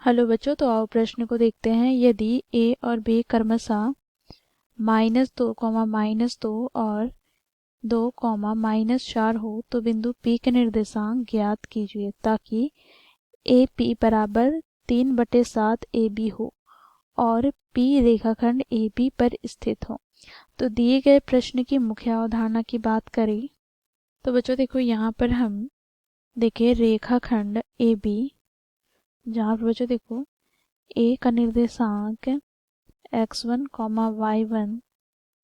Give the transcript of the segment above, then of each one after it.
Hello बच्चों, तो आओ प्रश्न को देखते हैं। यदि a और b क्रमशः -2, और 2, -4 हो तो बिंदु P के निर्देशांक ज्ञात कीजिए ताकि AP बराबर 3/7 AB हो और P रेखाखंड AB पर स्थित हो। तो दिए गए प्रश्न की मुख्य अवधारणा की बात करें तो बच्चों देखो, यहाँ पर हम देखें रेखाखंड AB, जहाँ पर बच्चों देखो A का निर्देशांक x1, y1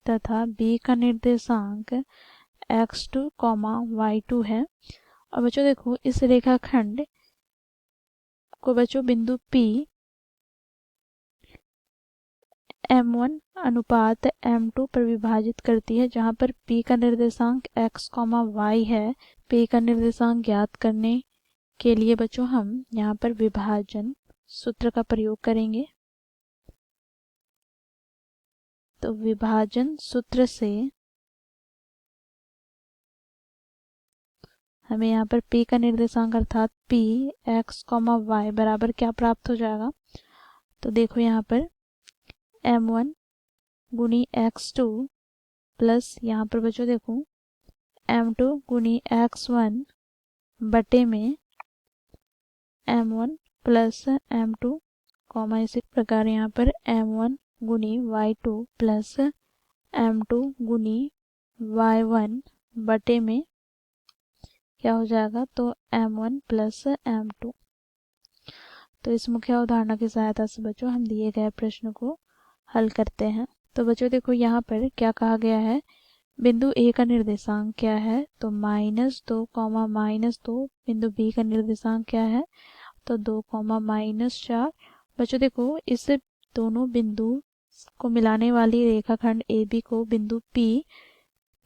तथा B का निर्देशांक x2, y2 है। और बच्चों देखो, इस रेखाखंड को बच्चों बिंदु P m1 अनुपात m2 पर विभाजित करती है, जहाँ पर P का निर्देशांक x, y है। P का निर्देशांक ज्ञात करने के लिए बच्चों हम यहाँ पर विभाजन सूत्र का प्रयोग करेंगे। तो विभाजन सूत्र से हमें यहाँ पर P का निर्देशांक अर्थात P x, y बराबर क्या प्राप्त हो जाएगा। तो देखो यहाँ पर m1 गुनी x2 प्लस यहाँ पर बच्चों देखो m2 गुनी x1 बटे में m1 प्लस m2, इसी प्रकार यहाँ पर m1 गुनी y2 प्लस m2 गुनी y1 बटे में क्या हो जाएगा, तो m1 प्लस m2। तो इस मुख्य अवधारणा की सहायता से बच्चों हम दिए गए प्रश्न को हल करते हैं। तो बच्चों देखो, यहाँ पर क्या कहा गया है, बिंदु A का निर्देशांक क्या है, तो -2, -2। बिंदु B का निर्देशांक क्या है, तो 2, -4। बच्चों देखो, इस दोनों बिंदु को मिलाने वाली रेखाखंड AB को बिंदु P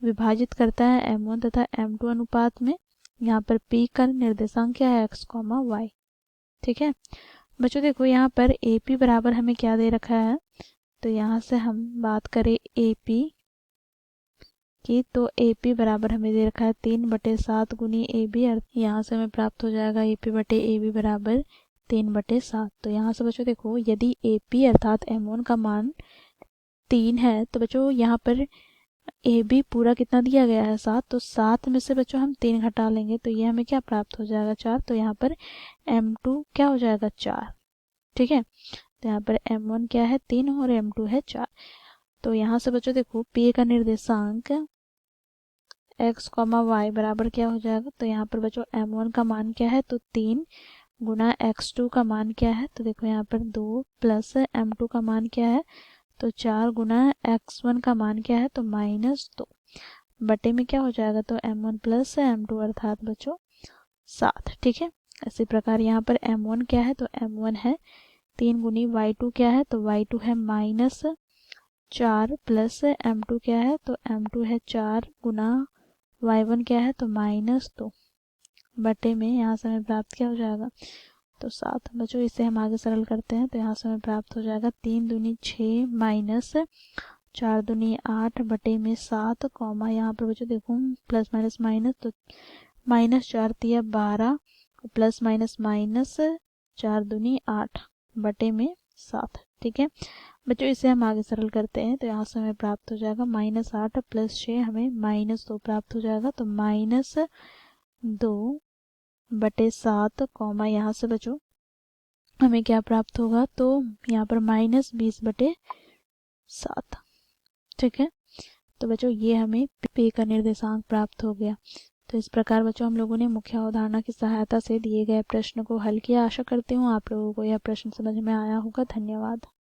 विभाजित करता है m1 तथा m2 अनुपात में। यहाँ पर P का निर्देशांक क्या है, x, y। ठीक है बच्चों, देखो यहाँ पर AP बराबर हमें क्या दे रखा है, तो यहाँ से हम बात करें AP की, तो AP बराबर हमें दे रखा है 3/7 गुनी AB। यहाँ से हमें प्राप्त हो जाएगा AP बटे AB बराबर 3/7। तो यहाँ से बच्चों देखो, यदि AP अर्थात m1 का मान 3 है तो बच्चों यहाँ पर AB पूरा कितना दिया गया है, 7। तो 7 में से बच्चों हम 3 घटा लेंगे तो ये हमें क्या प्राप्त हो जाएगा, 4। तो यहाँ पर m2 क्या हो जाएगा, 4। ठीक है, तो यहाँ पर m1 क्या है, 3 और m2 है 4। तो यहाँ से बच्चों देखो, P का निर्देशांक x, y बराबर क्या हो जाएगा, तो यहाँ पर बच्चों m1 का मान क्या है, तो 3 गुना x2 का मान क्या है, तो देखो यहाँ पर 2 प्लस m2 का मान क्या है, तो 4 गुना x1 का मान क्या है, तो -2 बटे में क्या हो जाएगा, तो m1 प्लस m2 अर्थात बच्चों 7। ठीक है, इसी प्रकार यहाँ पर m1 क्या है, तो m1 है 3 गुनी y2 क्या है, तो y2 है -4 प्लस m2 क्या है, तो m2 है 4 गुना y1 क्या है, तो -2 बटे में यहाँ से हमें प्राप्त क्या हो जाएगा, तो 7। बच्चों इसे हम आगे सरल करते हैं तो यहाँ से हमें प्राप्त हो जाएगा 3 दूनी 6 माइनस 4 दूनी 8 बटे में 7, यहाँ पर बच्चों देखो प्लस माइनस माइनस, तो -4 तिया 12 प्लस माइनस माइनस 4 दूनी 8 बटे में 7। ठीक है बच्चों, इसे हम आगे सरल करते हैं तो यहाँ से हमें प्राप्त हो जाएगा -8 प्लस 6 हमें -2 प्राप्त हो जाएगा, तो -2 बटे 7, यहाँ से बच्चों हमें क्या प्राप्त होगा, तो यहाँ पर -20 बटे 7। ठीक है, तो बच्चों ये हमें P का निर्देशांक प्राप्त हो गया। तो इस प्रकार बच्चों हम लोगों ने मुख्य अवधारणा की सहायता से दिए गए प्रश्न को हल किया। आशा करती हूँ आप लोगों को यह प्रश्न समझ में आया होगा। धन्यवाद।